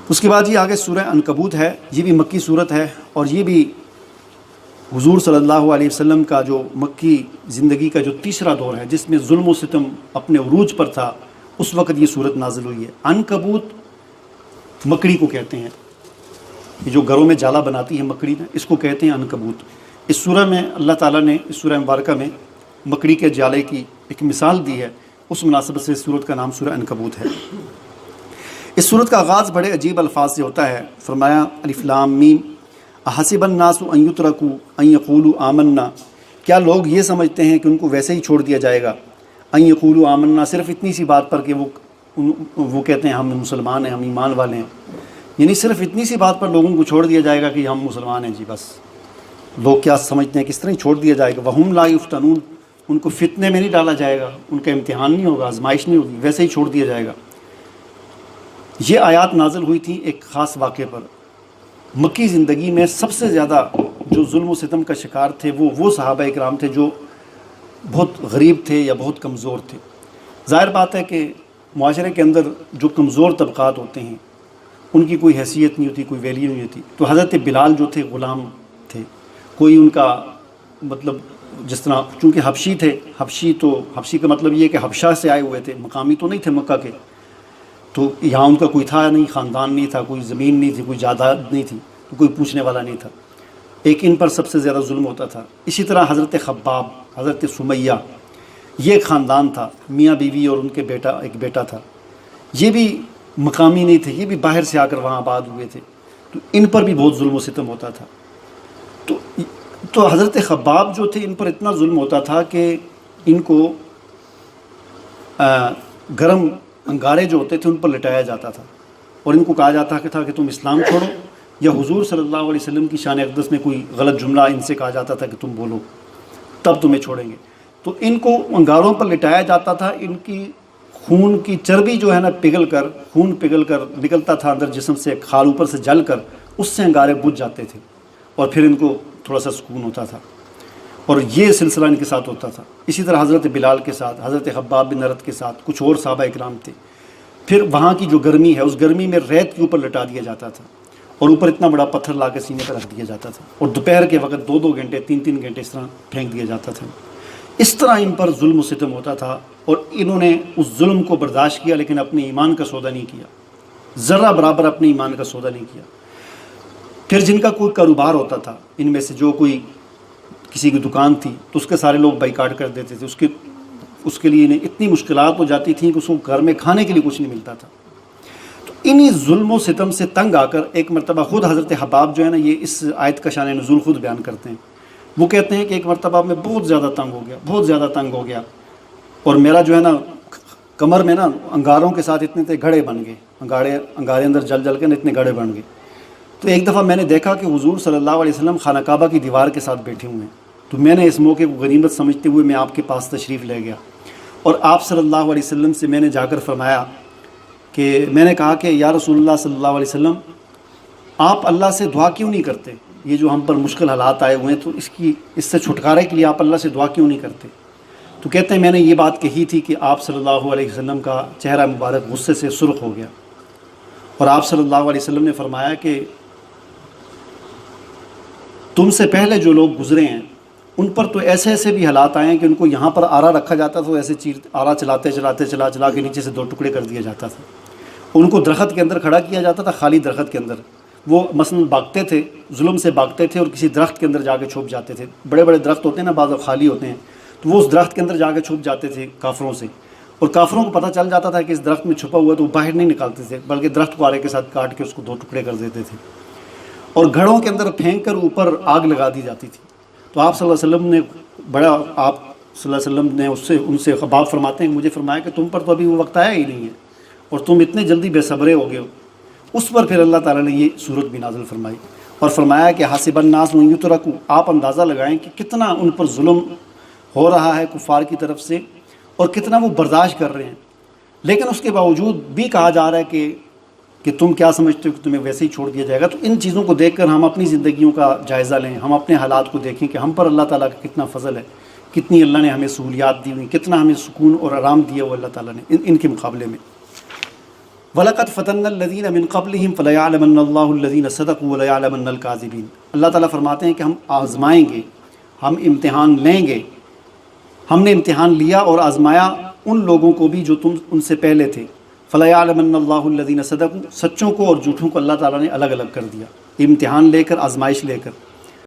اس کے بعد یہ آگے سورہ عنکبوت ہے، یہ بھی مکی صورت ہے، اور یہ بھی حضور صلی اللہ علیہ وسلم کا جو مکی زندگی کا جو تیسرا دور ہے، جس میں ظلم و ستم اپنے عروج پر تھا، اس وقت یہ صورت نازل ہوئی ہے۔ عنکبوت مکڑی کو کہتے ہیں، یہ جو گھروں میں جالا بناتی ہے مکڑی نا، اس کو کہتے ہیں عنکبوت۔ اس سورہ میں اللہ تعالیٰ نے اس سورہ مبارکہ میں مکڑی کے جالے کی ایک مثال دی ہے، اس مناسبت سے اس سورت کا نام سورہ عنکبوت ہے۔ اس سورت کا آغاز بڑے عجیب الفاظ سے ہوتا ہے۔ فرمایا الف لام میم احسب الناس ان یترکوا ان یقولوا آمنا، کیا لوگ یہ سمجھتے ہیں کہ ان کو ویسے ہی چھوڑ دیا جائے گا؟ ان یقولوا آمنا، صرف اتنی سی بات پر کہ وہ کہتے ہیں ہم مسلمان ہیں، ہم ایمان والے ہیں، یعنی صرف اتنی سی بات پر لوگوں کو چھوڑ دیا جائے گا کہ ہم مسلمان ہیں جی بس۔ لوگ کیا سمجھتے ہیں کس طرح چھوڑ دیا جائے گا؟ وہم لا یفتنون، ان کو فتنے میں نہیں ڈالا جائے گا، ان کا امتحان نہیں ہوگا، آزمائش نہیں ہوگی، ویسے ہی چھوڑ دیا جائے گا۔ یہ آیات نازل ہوئی تھیں ایک خاص واقعے پر۔ مکی زندگی میں سب سے زیادہ جو ظلم و ستم کا شکار تھے وہ صحابہ اکرام تھے جو بہت غریب تھے یا بہت کمزور تھے۔ ظاہر بات ہے کہ معاشرے کے اندر جو کمزور طبقات ہوتے ہیں ان کی کوئی حیثیت نہیں ہوتی، کوئی ویلیو نہیں ہوتی۔ تو حضرت بلال جو تھے غلام تھے، کوئی ان کا مطلب جس طرح چونکہ حبشی تھے، حبشی کا مطلب یہ ہے کہ حبشہ سے آئے ہوئے تھے، مقامی تو نہیں تھے مکہ کے، تو یہاں ان کا کوئی تھا نہیں، خاندان نہیں تھا، کوئی زمین نہیں تھی، کوئی جائیداد نہیں تھی، تو کوئی پوچھنے والا نہیں تھا۔ ایک ان پر سب سے زیادہ ظلم ہوتا تھا۔ اسی طرح حضرت خباب، حضرت سمیہ، یہ ایک خاندان تھا، میاں بیوی اور ان کے ایک بیٹا تھا، یہ بھی مقامی نہیں تھے، یہ بھی باہر سے آ کر وہاں آباد ہوئے تھے، تو ان پر بھی بہت ظلم و ستم ہوتا تھا۔ تو حضرت خباب جو تھے ان پر اتنا ظلم ہوتا تھا کہ ان کو گرم انگارے جو ہوتے تھے ان پر لٹایا جاتا تھا، اور ان کو کہا جاتا تھا کہ تم اسلام چھوڑو، یا حضور صلی اللہ علیہ وسلم کی شان اقدس میں کوئی غلط جملہ ان سے کہا جاتا تھا کہ تم بولو تب تمہیں چھوڑیں گے۔ تو ان کو انگاروں پر لٹایا جاتا تھا، ان کی خون کی چربی جو ہے نا خون پگھل کر نکلتا تھا اندر جسم سے، کھال اوپر سے جل کر اس سے انگارے بجھ جاتے تھے، اور پھر ان کو تھوڑا سا سکون ہوتا تھا، اور یہ سلسلہ ان کے ساتھ ہوتا تھا۔ اسی طرح حضرت بلال کے ساتھ، حضرت خباب بن ارت کے ساتھ، کچھ اور صحابہ اکرام تھے۔ پھر وہاں کی جو گرمی ہے، اس گرمی میں ریت کے اوپر لٹا دیا جاتا تھا، اور اوپر اتنا بڑا پتھر لا کے سینے پر رکھ دیا جاتا تھا، اور دوپہر کے وقت 2 گھنٹے 3 گھنٹے اس طرح پھینک دیا جاتا تھا۔ اس طرح ان پر ظلم و ستم ہوتا تھا، اور انہوں نے اس ظلم کو برداشت کیا، لیکن اپنے ایمان کا سودا نہیں کیا، ذرہ برابر اپنے ایمان کا سودا نہیں کیا۔ پھر جن کا کوئی کاروبار ہوتا تھا، ان میں سے جو کوئی کسی کی دکان تھی تو اس کے سارے لوگ بائیکاٹ کر دیتے تھے، اس کے لیے انہیں اتنی مشکلات ہو جاتی تھیں کہ اس کو گھر میں کھانے کے لیے کچھ نہیں ملتا تھا۔ تو انہی ظلم و ستم سے تنگ آ کر ایک مرتبہ خود حضرت حباب جو ہے نا، یہ اس آیت کا شان نزول خود بیان کرتے ہیں۔ وہ کہتے ہیں کہ ایک مرتبہ میں بہت زیادہ تنگ ہو گیا، اور میرا جو ہے نا کمر میں نا انگاروں کے ساتھ اتنے گھڑے بن گئے، انگارے اندر جل جل کے اتنے گھڑے بن گئے۔ تو ایک دفعہ میں نے دیکھا کہ حضور صلی اللہ علیہ وسلم خانہ کعبہ کی دیوار کے ساتھ بیٹھے ہوئے ہیں، تو میں نے اس موقع کو غنیمت سمجھتے ہوئے میں آپ کے پاس تشریف لے گیا، اور آپ صلی اللہ علیہ وسلم سے میں نے جا کر فرمایا کہ میں نے کہا کہ یا رسول اللہ صلی اللہ علیہ وسلم، آپ اللہ سے دعا کیوں نہیں کرتے؟ یہ جو ہم پر مشکل حالات آئے ہوئے ہیں تو اس سے چھٹکارے کے لیے آپ اللہ سے دعا کیوں نہیں کرتے؟ تو کہتے ہیں میں نے یہ بات کہی تھی کہ آپ صلی اللہ علیہ وسلم کا چہرہ مبارک غصے سے سرخ ہو گیا، اور آپ صلی اللہ علیہ وسلم نے فرمایا کہ تم سے پہلے جو لوگ گزرے ہیں ان پر تو ایسے بھی حالات آئے ہیں کہ ان کو یہاں پر آرا رکھا جاتا تھا، ایسے آرا چلا کے نیچے سے 2 ٹکڑے کر دیا جاتا تھا، ان کو درخت کے اندر کھڑا کیا جاتا تھا، خالی درخت کے اندر وہ مثلا بھاگتے تھے، ظلم سے بھاگتے تھے، اور کسی درخت کے اندر جا کے چھپ جاتے تھے۔ بڑے بڑے درخت ہوتے ہیں نا، بعض خالی ہوتے ہیں، تو وہ اس درخت کے اندر جا کے چھپ جاتے تھے کافروں سے، اور کافروں کو پتہ چل جاتا تھا کہ اس درخت میں چھپا ہوا، تو وہ باہر نہیں نکالتے تھے، بلکہ درخت کو آرے کے ساتھ کاٹ کے اس کو 2 ٹکڑے کر دیتے تھے، اور گھڑوں کے اندر پھینک کر اوپر آگ لگا دی جاتی تھی۔ تو آپ صلی اللہ علیہ وسلم نے آپ صلی اللہ علیہ وسلم نے ان سے خباب فرماتے ہیں، مجھے فرمایا کہ تم پر تو ابھی وہ وقت آیا ہی نہیں ہے، اور تم اتنے جلدی بے صبرے ہو گئے ہو۔ اس پر پھر اللہ تعالیٰ نے یہ صورت بھی نازل فرمائی، اور فرمایا کہ حسب الناس ان یترکوا، آپ اندازہ لگائیں کہ کتنا ان پر ظلم ہو رہا ہے کفار کی طرف سے، اور کتنا وہ برداشت کر رہے ہیں، لیکن اس کے باوجود بھی کہا جا رہا ہے کہ تم کیا سمجھتے ہو کہ تمہیں ویسے ہی چھوڑ دیا جائے گا۔ تو ان چیزوں کو دیکھ کر ہم اپنی زندگیوں کا جائزہ لیں، ہم اپنے حالات کو دیکھیں کہ ہم پر اللہ تعالیٰ کا کتنا فضل ہے، کتنی اللہ نے ہمیں سہولیات دی ہوئی، کتنا ہمیں سکون اور آرام دیا ہوا اللہ تعالیٰ نے ان کے مقابلے میں۔ وَلَقَدْ فَتَنَّا الَّذِينَ مِن قَبْلِهِمْ فَلَيَعْلَمَنَّ اللَّهُ الَّذِينَ صَدَقُوا وَلَيَعْلَمَنَّ الْكَاذِبِينَ۔ اللہ تعالیٰ فرماتے ہیں کہ ہم آزمائیں گے، ہم امتحان لیں گے۔ ہم نے امتحان لیا اور آزمایا ان لوگوں کو بھی جو تم ان سے پہلے تھے۔ فَلَيَعْلَمَنَّ اللَّهُ الَّذِينَ صَدَقُوا، سچوں کو اور جھوٹوں کو اللہ تعالیٰ نے الگ الگ کر دیا، امتحان لے کر، آزمائش لے کر۔